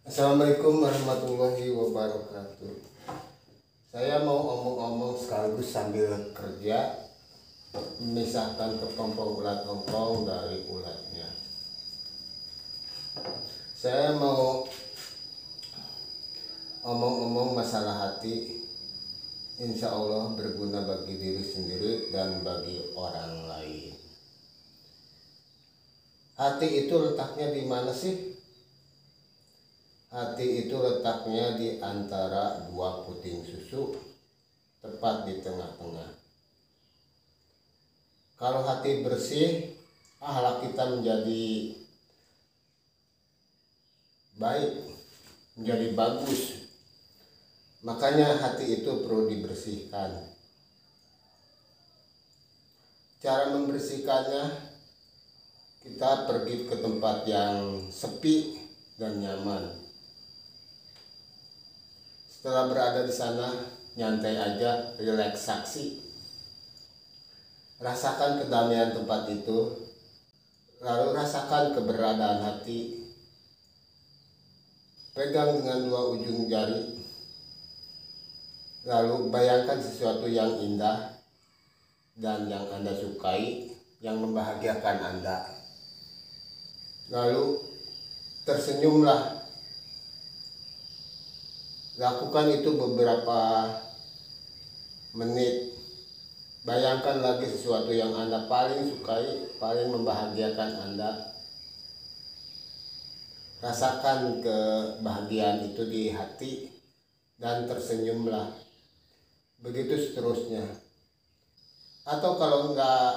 Assalamualaikum warahmatullahi wabarakatuh. Saya mau omong-omong sekaligus sambil kerja, memisahkan kepompong ulat ompong dari ulatnya. Saya mau omong-omong masalah hati, insya Allah berguna bagi diri sendiri dan bagi orang lain. Hati itu letaknya di mana sih? Hati itu letaknya di antara dua puting susu, tepat di tengah-tengah. Kalau hati bersih, akhlak kita menjadi baik, menjadi bagus. Makanya hati itu perlu dibersihkan. Cara membersihkannya, kita pergi ke tempat yang sepi dan nyaman. Setelah berada di sana, nyantai aja, relaksasi. Rasakan kedamaian tempat itu, lalu rasakan keberadaan hati. Pegang dengan dua ujung jari, lalu bayangkan sesuatu yang indah dan yang Anda sukai, yang membahagiakan Anda. Lalu tersenyumlah. Lakukan itu beberapa menit. Bayangkan lagi sesuatu yang Anda paling sukai, paling membahagiakan Anda. Rasakan kebahagiaan itu di hati dan tersenyumlah. Begitu seterusnya. Atau kalau nggak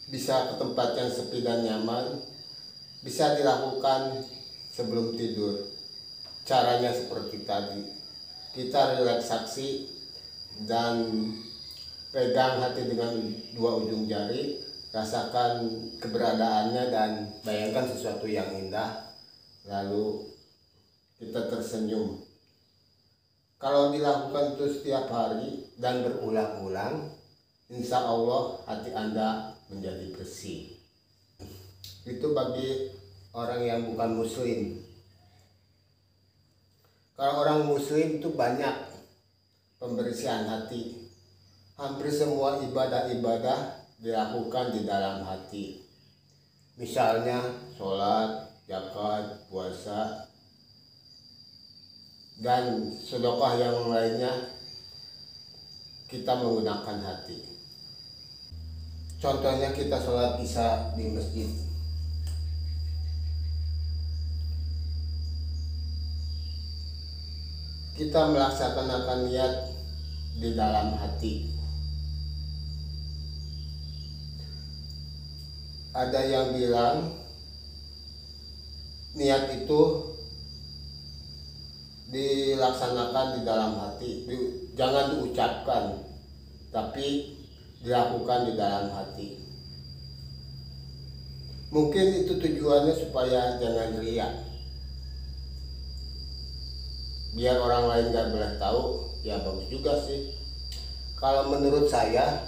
bisa ke tempat yang sepi dan nyaman, bisa dilakukan sebelum tidur. Caranya seperti tadi, kita relaksasi dan pegang hati dengan dua ujung jari, rasakan keberadaannya dan bayangkan sesuatu yang indah, lalu kita tersenyum. Kalau dilakukan itu setiap hari dan berulang-ulang, insya Allah hati Anda menjadi bersih. Itu bagi orang yang bukan muslim. Kalau orang muslim itu banyak pembersihan hati. Hampir semua ibadah-ibadah dilakukan di dalam hati. Misalnya sholat, zakat, puasa, dan sedekah yang lainnya, kita menggunakan hati. Contohnya kita sholat isya di masjid. Kita melaksanakan niat di dalam hati. Ada yang bilang niat itu dilaksanakan di dalam hati, jangan diucapkan, tapi dilakukan di dalam hati. Mungkin itu tujuannya supaya jangan riya. Biar orang lain gak boleh tahu, ya bagus juga sih. Kalau menurut saya,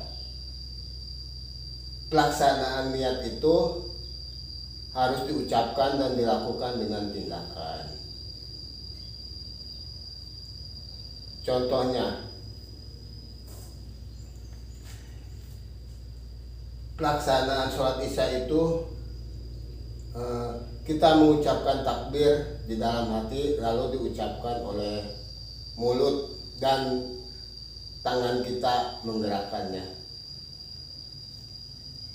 pelaksanaan niat itu harus diucapkan dan dilakukan dengan tindakan. Contohnya, pelaksanaan sholat isya itu kita mengucapkan takbir di dalam hati, lalu diucapkan oleh mulut dan tangan kita menggerakkannya.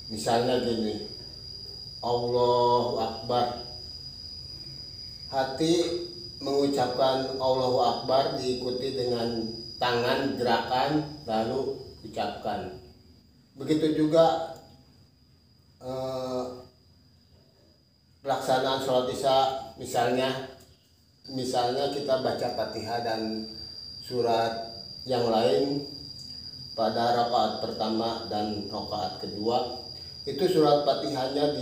Misalnya gini, Allahu Akbar. Hati mengucapkan Allahu Akbar diikuti dengan tangan gerakan, lalu ucapkan. Begitu juga pelaksanaan sholat isya, misalnya kita baca Fatihah dan surat yang lain pada rakaat pertama dan rakaat kedua, itu surat Fatihahnya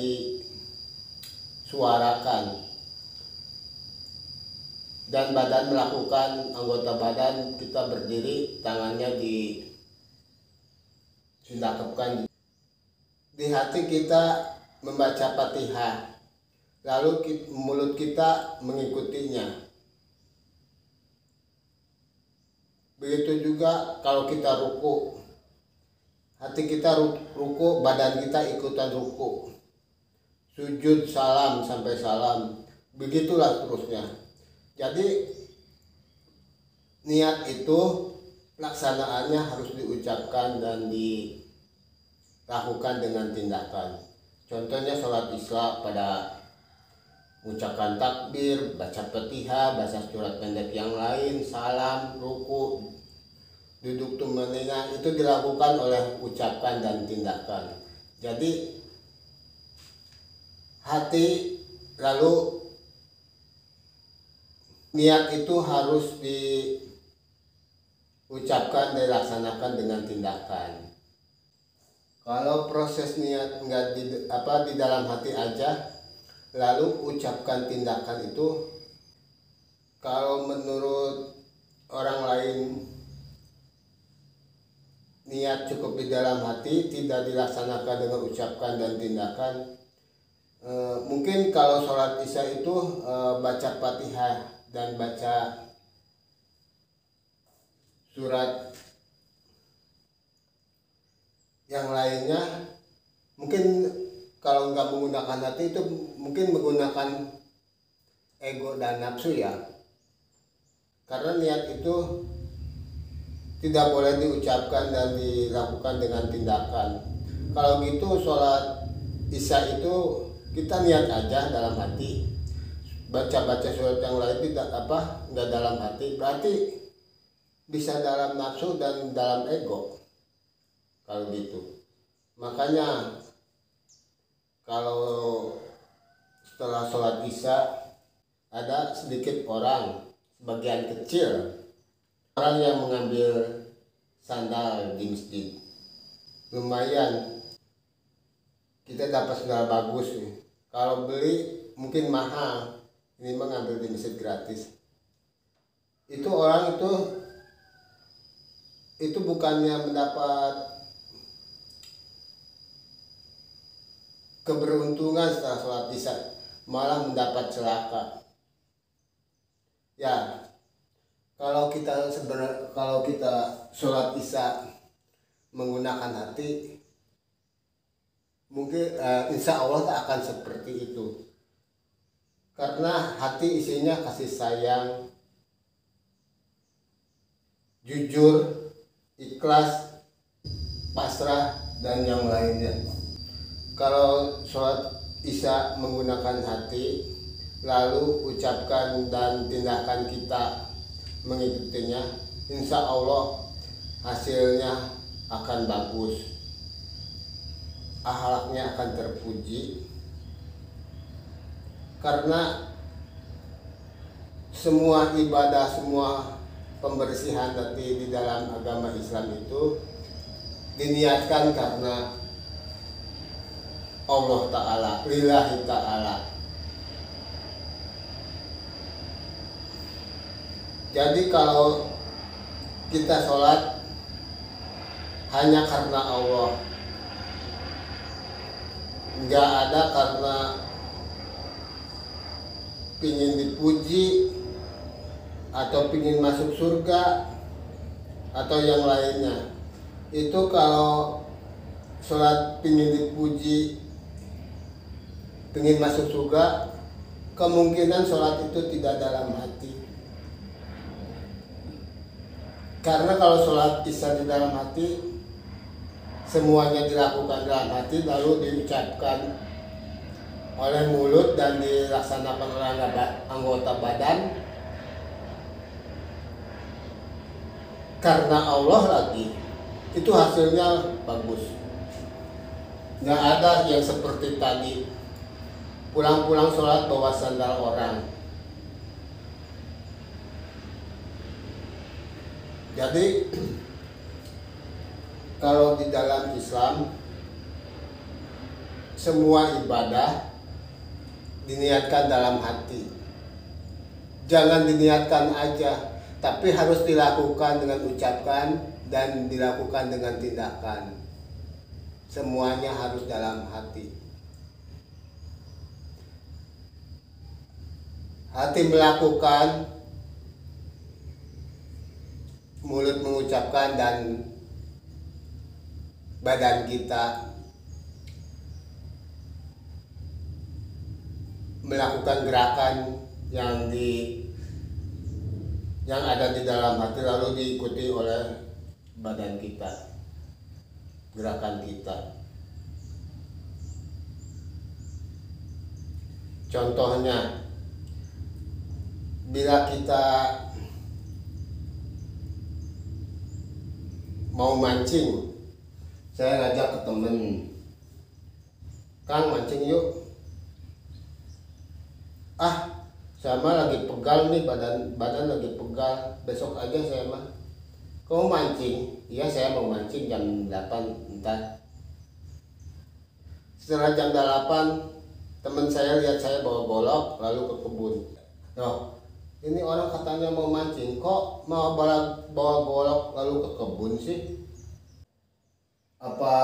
disuarakan dan badan melakukan, anggota badan kita berdiri, tangannya disindakapkan. Di hati kita membaca Fatihah, lalu mulut kita mengikutinya. Begitu juga kalau kita ruku, hati kita ruku, badan kita ikutan ruku. Sujud salam sampai salam, begitulah terusnya. Jadi niat itu laksanaannya harus diucapkan dan dilakukan dengan tindakan. Contohnya sholat isya pada ucapan takbir, baca Fatihah, baca surat pendek yang lain, salam, ruku, duduk tummenina, itu dilakukan oleh ucapan dan tindakan. Jadi hati lalu niat itu harus diucapkan dan dilaksanakan dengan tindakan. Kalau proses niat enggak di dalam hati aja, lalu ucapkan tindakan itu, kalau menurut orang lain niat cukup di dalam hati, tidak dilaksanakan dengan ucapkan dan tindakan. Mungkin kalau sholat isya itu baca Fatihah dan baca surat yang lainnya, mungkin kalau nggak menggunakan hati itu mungkin menggunakan ego dan nafsu ya. Karena niat itu tidak boleh diucapkan dan dilakukan dengan tindakan. Kalau gitu sholat isya itu kita niat aja dalam hati, baca surat yang lain nggak dalam hati, berarti bisa dalam nafsu dan dalam ego kalau gitu. Makanya kalau setelah sholat isya ada sedikit orang, sebagian kecil orang yang mengambil sandal di masjid. Lumayan kita dapat sandal bagus nih. Kalau beli mungkin mahal, ini mengambil di masjid gratis. Itu orang itu bukannya mendapat keberuntungan setelah sholat isya, malah mendapat celaka. Ya, kalau kita sholat isya menggunakan hati, mungkin insya Allah tak akan seperti itu. Karena hati isinya kasih sayang, jujur, ikhlas, pasrah, dan yang lainnya. Kalau sholat isya menggunakan hati, lalu ucapkan dan tindakan kita mengikutinya, insya Allah hasilnya akan bagus, akhlaknya akan terpuji. Karena semua ibadah, semua pembersihan hati di dalam agama Islam itu diniatkan karena Allah Ta'ala, lillahi ta'ala. Jadi kalau kita sholat hanya karena Allah, nggak ada karena pingin dipuji atau pingin masuk surga atau yang lainnya. Itu kalau sholat pingin dipuji, pingin masuk surga, kemungkinan sholat itu tidak dalam hati. Karena kalau sholat isya di dalam hati, semuanya dilakukan dalam hati, lalu diucapkan oleh mulut dan dilaksanakan oleh anggota badan, karena Allah lagi, itu hasilnya bagus. Nggak ada yang seperti tadi, pulang-pulang sholat bawa sandal orang. Jadi kalau di dalam Islam semua ibadah diniatkan dalam hati. Jangan diniatkan aja, tapi harus dilakukan dengan ucapan dan dilakukan dengan tindakan. Semuanya harus dalam hati. hati melakukan, mulut mengucapkan, dan badan kita melakukan gerakan yang ada di dalam hati, lalu diikuti oleh badan kita, gerakan kita. Contohnya, bila kita mau mancing, saya ngajak ke temen, "Kang, mancing yuk." Saya mah lagi pegal nih, badan lagi pegal, besok aja saya mah. "Kamu mancing?" "Iya, saya mau mancing jam 8 ntar." Setelah jam 8, teman saya lihat saya bawa golok lalu ke kebun. Loh, ini orang katanya mau mancing, kok mau bawa golok lalu ke kebun sih? Apa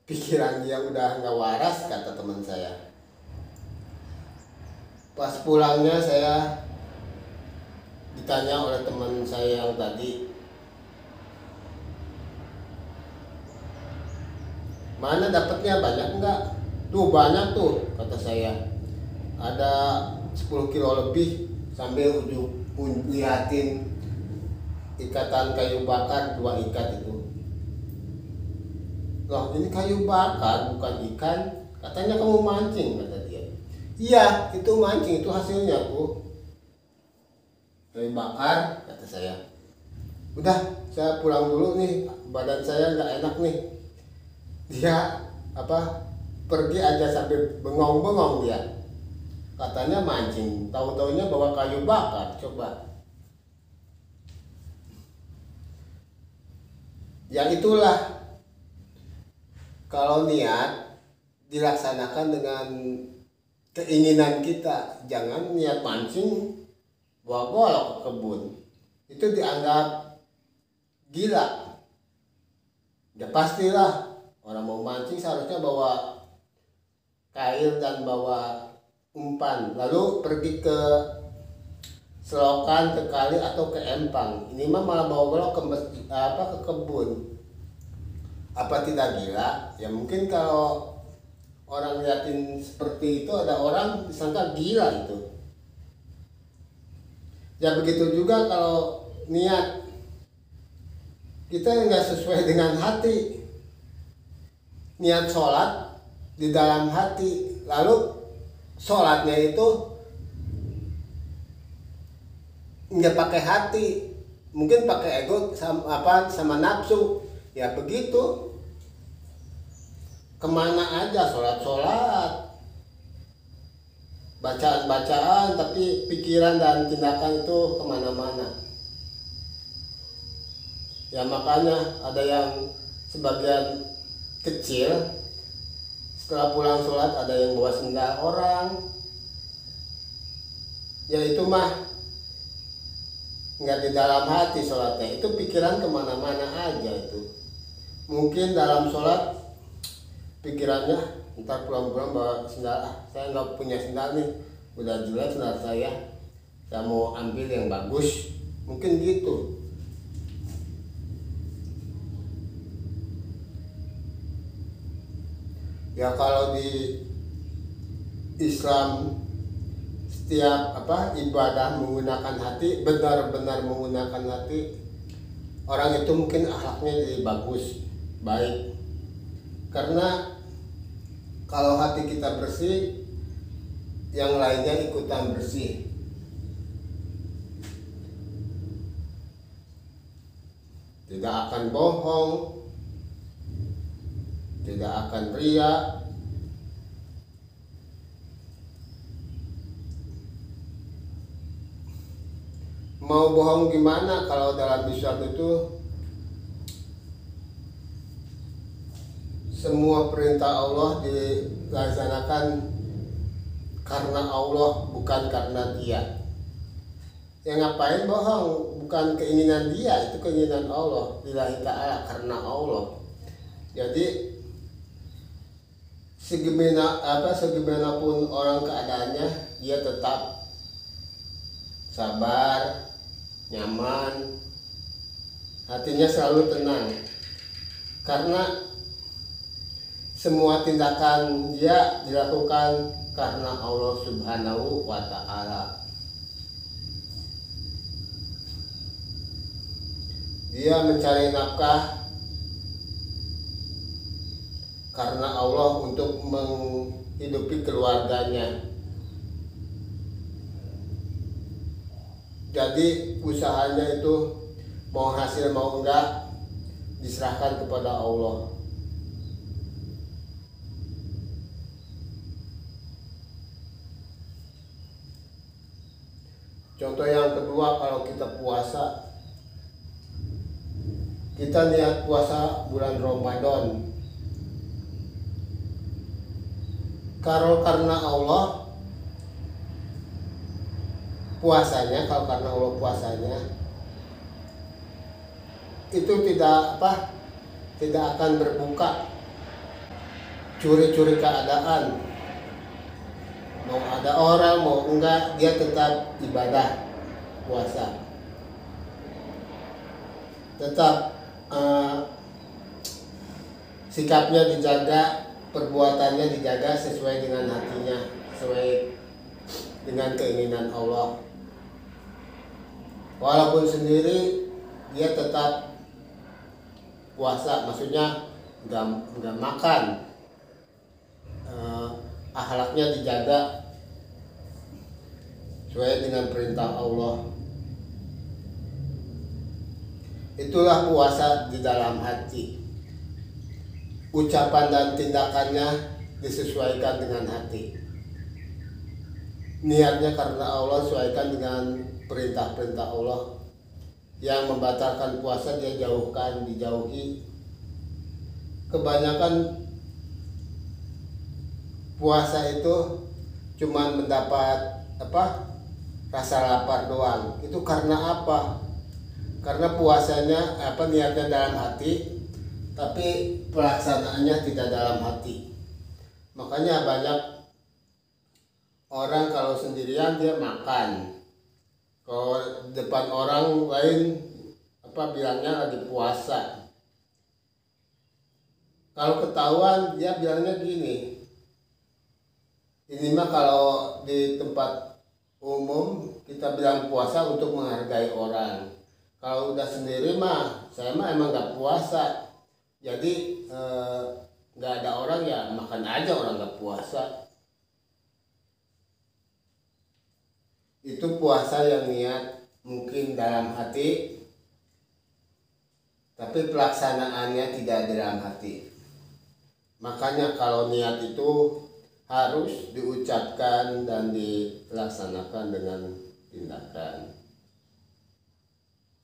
pikiran dia udah nggak waras, kata teman saya. Pas pulangnya saya ditanya oleh teman saya yang tadi, "Mana dapatnya, banyak enggak?" "Tuh banyak tuh," kata saya. "Ada 10 kilo lebih," sambil liatin ikatan kayu bakar 2 ikat itu. "Loh, ini kayu bakar bukan ikan. Katanya kamu mancing," kata dia. "Iya, itu mancing, itu hasilnya tuh. Kayu bakar," kata saya. "Udah, saya pulang dulu nih, badan saya nggak enak nih." Dia pergi aja sampai bengong-bengong dia. Katanya mancing, tahu-taunya bawa kayu bakar. Coba. Ya itulah, kalau niat dilaksanakan dengan keinginan kita. Jangan niat mancing bawa golok ke kebun, itu dianggap gila. Ya pastilah, orang mau mancing seharusnya bawa kail dan bawa umpan, lalu pergi ke selokan, ke kali, atau ke empang. Ini mah malah bawa golok ke kebun. Apa tidak gila? Ya mungkin kalau orang liatin seperti itu, ada orang disangka gila itu. Ya begitu juga kalau niat kita nggak sesuai dengan hati. Niat sholat di dalam hati, lalu sholatnya itu nggak pakai hati, mungkin pakai ego sama nafsu. Ya begitu, kemana aja sholat, bacaan, tapi pikiran dan tindakan itu kemana-mana. Ya makanya ada yang sebagian kecil setelah pulang sholat ada yang bawa sendal orang. Ya itu mah nggak di dalam hati sholatnya, itu pikiran kemana-mana aja itu. Mungkin dalam sholat pikirannya ntar pulang-pulang bawa sendal, saya nggak punya sendal nih, udah jelek sendal saya mau ambil yang bagus, mungkin gitu. Ya kalau di Islam setiap ibadah menggunakan hati, benar-benar menggunakan hati, orang itu mungkin akhlaknya jadi bagus, baik. Karena kalau hati kita bersih, yang lainnya ikutan bersih. Tidak akan bohong, tidak akan riya, mau bohong gimana kalau dalam Islam itu semua perintah Allah dilaksanakan karena Allah, bukan karena dia. Ya ngapain bohong? Bukan keinginan dia, itu keinginan Allah, lillahi ta'ala, karena Allah. Jadi segimanapun orang keadaannya, dia tetap sabar, nyaman, hatinya selalu tenang, karena semua tindakan dia dilakukan karena Allah Subhanahu wa Ta'ala. Dia mencari nafkah karena Allah untuk menghidupi keluarganya. Jadi usahanya itu mau hasil mau enggak diserahkan kepada Allah. Contoh yang kedua, kalau kita puasa, kita niat puasa bulan Ramadan. Kalau karena Allah puasanya, itu tidak akan berbuka, curi-curi keadaan. Mau ada orang mau enggak, dia tetap ibadah puasa, tetap sikapnya dijaga, perbuatannya dijaga sesuai dengan hatinya, sesuai dengan keinginan Allah. Walaupun sendiri dia tetap puasa, maksudnya nggak makan, akhlaknya dijaga sesuai dengan perintah Allah. Itulah puasa di dalam hati. Ucapan dan tindakannya disesuaikan dengan hati. Niatnya karena Allah, sesuaikan dengan perintah-perintah Allah. Yang membatalkan puasa dia dijauhi. Kebanyakan puasa itu cuma mendapat rasa lapar doang. Itu karena apa? Karena puasanya niatnya dalam hati, tapi pelaksanaannya tidak dalam hati. Makanya banyak orang kalau sendirian dia makan, kalau depan orang lain bilangnya lagi puasa. Kalau ketahuan dia bilangnya gini, ini mah kalau di tempat umum kita bilang puasa untuk menghargai orang. Kalau udah sendiri mah, saya mah emang gak puasa. Jadi gak ada orang ya makan aja orang gak puasa. Itu puasa yang niat mungkin dalam hati, tapi pelaksanaannya tidak dalam hati. Makanya kalau niat itu harus diucapkan dan dilaksanakan dengan tindakan.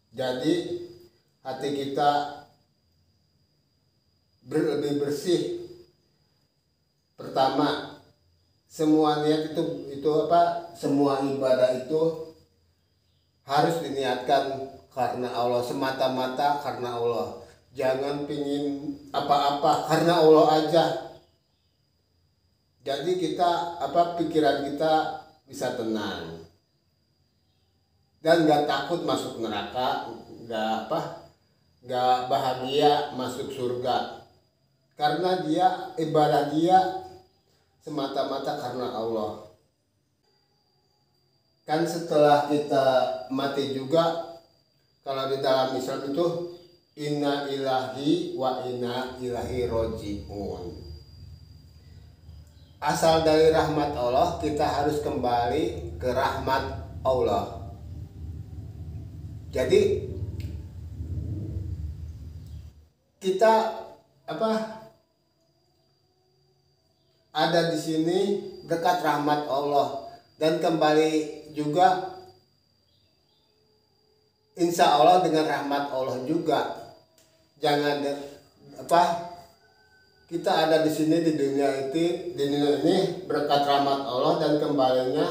Jadi hati kita lebih bersih. Pertama, semua niat semua ibadah itu harus diniatkan karena Allah, semata-mata karena Allah. Jangan pingin apa-apa, karena Allah aja. Jadi kita pikiran kita bisa tenang. Dan gak takut masuk neraka, gak bahagia masuk surga, karena ibadah dia semata-mata karena Allah. Kan setelah kita mati juga, kalau di dalam Islam itu inna ilahi wa inna ilahi roji'un. Asal dari rahmat Allah, kita harus kembali ke rahmat Allah. Jadi kita ada di sini dekat rahmat Allah, dan kembali juga insya Allah dengan rahmat Allah juga. Jangan kita ada di sini di dunia ini berkat rahmat Allah, dan kembalinya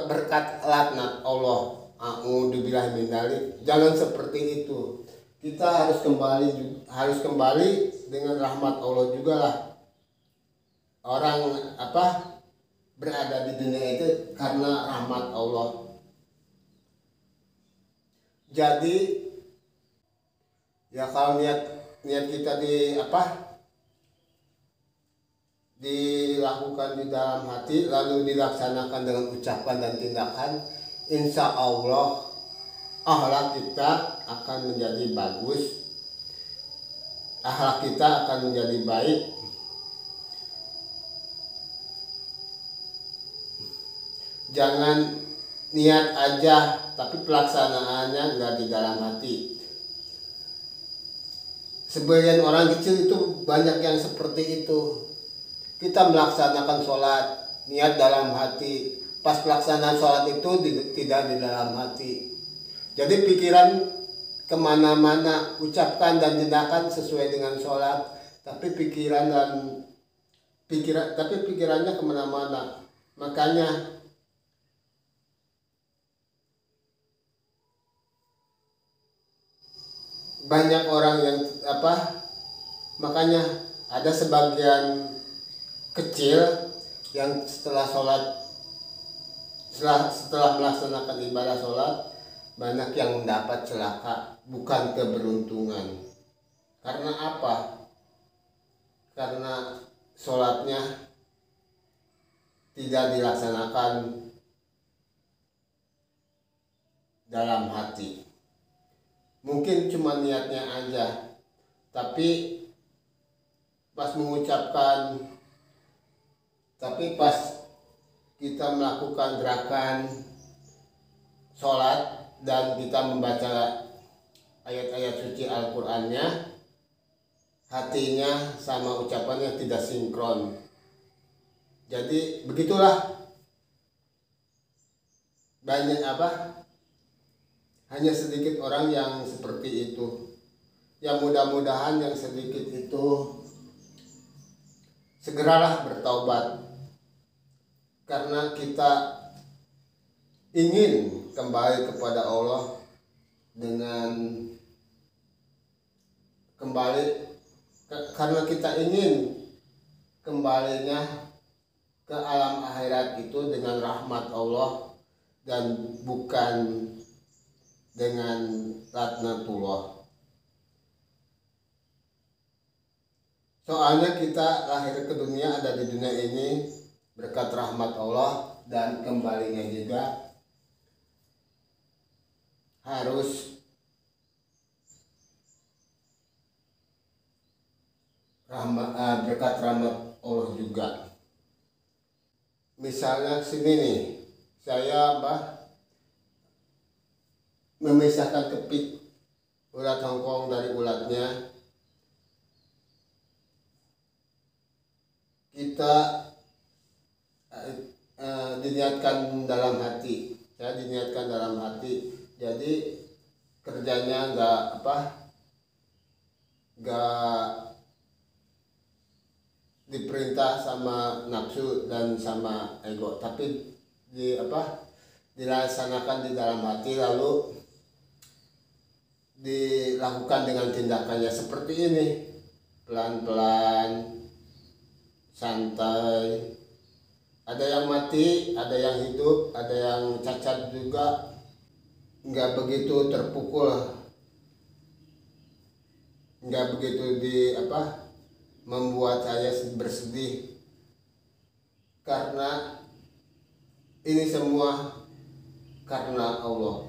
berkat laknat Allah. A'udzubillahi min dzalik. Jangan seperti itu. Kita harus kembali dengan rahmat Allah juga lah. orang berada di dunia itu karena rahmat Allah. Jadi ya kalau niat kita dilakukan di dalam hati lalu dilaksanakan dengan ucapan dan tindakan, insya Allah akhlak kita akan menjadi bagus, akhlak kita akan menjadi baik. Jangan niat aja tapi pelaksanaannya nggak di dalam hati. Sebagian orang kecil itu banyak yang seperti itu. Kita melaksanakan sholat, niat dalam hati, pas pelaksanaan sholat itu tidak di dalam hati. Jadi pikiran kemana-mana, ucapkan dan tindakan sesuai dengan sholat, tapi pikirannya kemana-mana. Makanya banyak orang yang makanya ada sebagian kecil yang setelah melaksanakan ibadah sholat banyak yang mendapat celaka, bukan keberuntungan. Karena apa? Karena sholatnya tidak dilaksanakan dalam hati. Mungkin cuma niatnya aja, tapi pas kita melakukan gerakan sholat dan kita membaca ayat-ayat suci Al-Qur'annya, hatinya sama ucapannya tidak sinkron. Jadi begitulah, banyak hanya sedikit orang yang seperti itu. Ya mudah-mudahan yang sedikit itu segeralah bertaubat, karena kita ingin kembali kepada Allah karena kita ingin kembalinya ke alam akhirat itu dengan rahmat Allah dan bukan dengan laknatullah. Soalnya kita lahir ke dunia, ada di dunia ini berkat rahmat Allah, dan kembalinya juga harus berkat rahmat Allah juga. Misalnya sini nih, saya memisahkan kepik ulat Hongkong dari ulatnya. Kita diniatkan dalam hati, saya diniatkan dalam hati. Jadi kerjanya nggak diperintah sama nafsu dan sama ego, tapi dilaksanakan di dalam hati, lalu dilakukan dengan tindakannya seperti ini, pelan-pelan, santai. Ada yang mati, ada yang hidup, ada yang cacat juga, nggak begitu terpukul, nggak begitu membuat saya bersedih, karena ini semua karena Allah.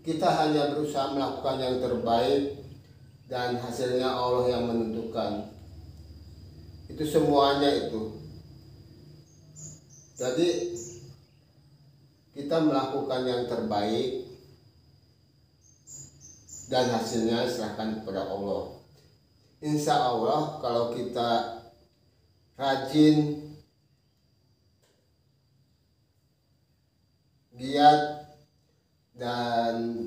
Kita hanya berusaha melakukan yang terbaik dan hasilnya Allah yang menentukan. Itu semuanya itu. Jadi kita melakukan yang terbaik dan hasilnya serahkan kepada Allah. Insya Allah kalau kita rajin, giat, dan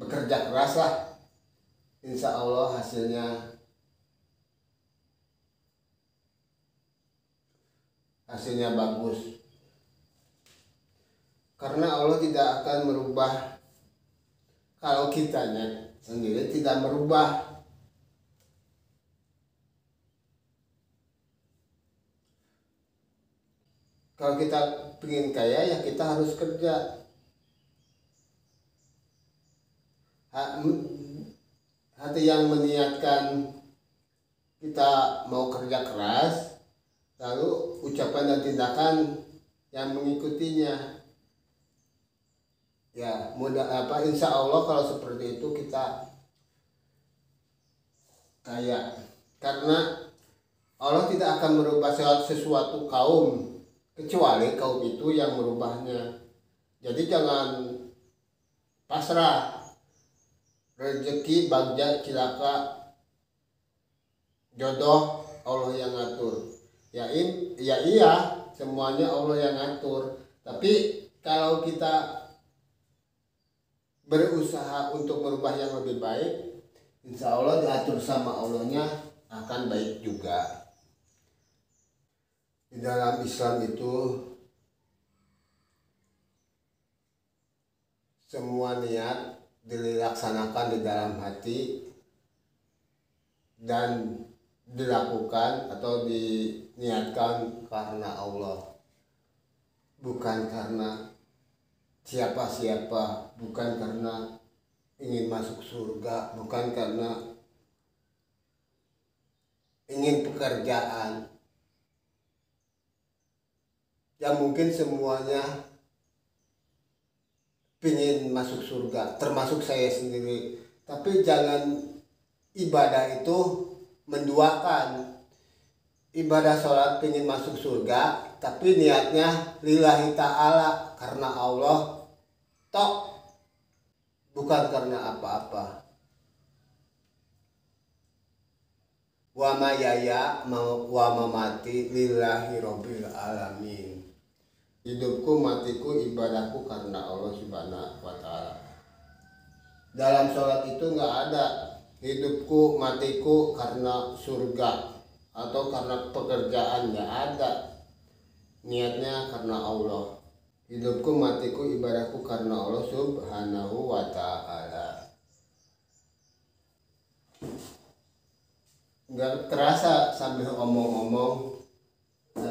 bekerja keraslah, insya Allah hasilnya bagus. Karena Allah tidak akan merubah kalau kitanya sendiri tidak merubah. Kalau kita pengen kaya ya kita harus kerja. Hati yang meniatkan kita mau kerja keras, lalu ucapan dan tindakan yang mengikutinya. Ya insya Allah kalau seperti itu kita kaya, karena Allah tidak akan merubah sesuatu kaum kecuali kaum itu yang merubahnya. Jadi jangan pasrah, rezeki bagja cilaka jodoh Allah yang ngatur. Ya iya, semuanya Allah yang ngatur. Tapi kalau kita berusaha untuk merubah yang lebih baik, insya Allah diatur sama Allahnya akan baik juga. Di dalam Islam itu semua niat dilaksanakan di dalam hati dan dilakukan atau diniatkan karena Allah, bukan karena siapa-siapa, bukan karena ingin masuk surga, bukan karena ingin pekerjaan. Ya mungkin semuanya ingin masuk surga, termasuk saya sendiri. Tapi jangan ibadah itu menduakan. Ibadah sholat ingin masuk surga, tapi niatnya lillahi ta'ala, karena Allah tok, bukan karena apa-apa. Wa ma yaya wa mamati lillahi rabbil alamin. Hidupku matiku ibadahku karena Allah Subhanahu wa taala. Dalam sholat itu nggak ada hidupku matiku karena surga atau karena pekerjaan, nggak ada. Niatnya karena Allah. Hidupku matiku ibadahku karena Allah Subhanahu wa ta'ala. Nggak terasa sambil omong-omong,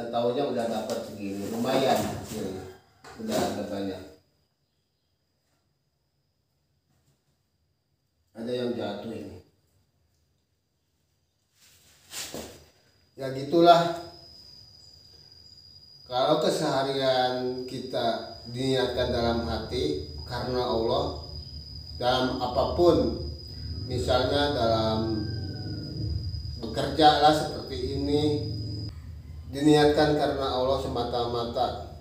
taunya udah dapat segini, lumayan hasilnya, udah ada banyak. Ada yang jatuh ini. Ya gitulah. Kalau keseharian kita diniatkan dalam hati karena Allah, dalam apapun, misalnya dalam bekerja lah seperti ini, diniatkan karena Allah semata-mata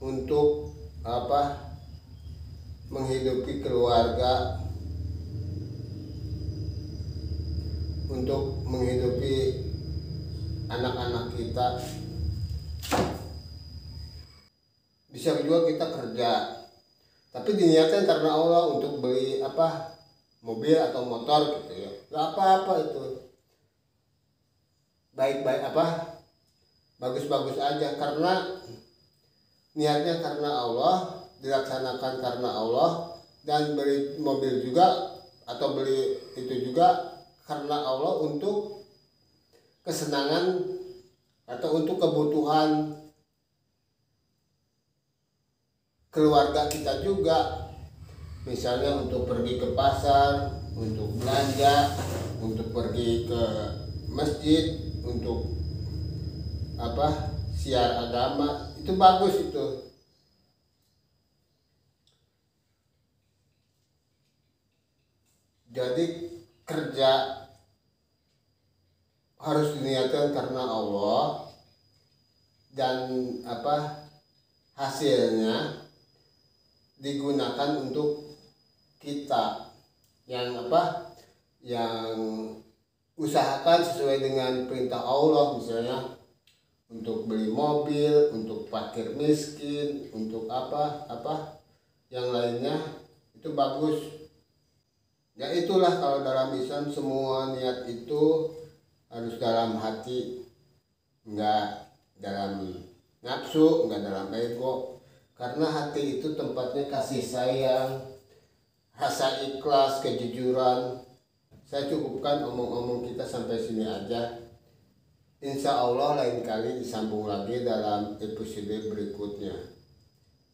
untuk menghidupi keluarga, untuk menghidupi anak-anak kita. Bisa juga kita kerja, tapi diniatkan karena Allah untuk beli mobil atau motor gitu ya, nggak apa-apa itu, baik-baik bagus-bagus aja, karena niatnya karena Allah, dilaksanakan karena Allah, dan beli mobil juga atau beli itu juga karena Allah untuk kesenangan atau untuk kebutuhan keluarga kita juga, misalnya untuk pergi ke pasar, untuk belanja, untuk pergi ke masjid, untuk siar agama, itu bagus itu. Jadi kerja harus diniatkan karena Allah, dan hasilnya digunakan untuk kita yang yang usahakan sesuai dengan perintah Allah, misalnya untuk beli mobil, untuk fakir miskin, untuk yang lainnya, itu bagus. Ya itulah, kalau dalam Islam semua niat itu harus dalam hati, enggak dalam nafsu, enggak dalam ego. Karena hati itu tempatnya kasih sayang, rasa ikhlas, kejujuran. Saya cukupkan omong-omong kita sampai sini aja. insya Allah lain kali disambung lagi dalam episode berikutnya.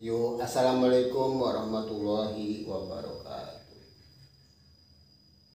Yuk, assalamualaikum warahmatullahi wabarakatuh.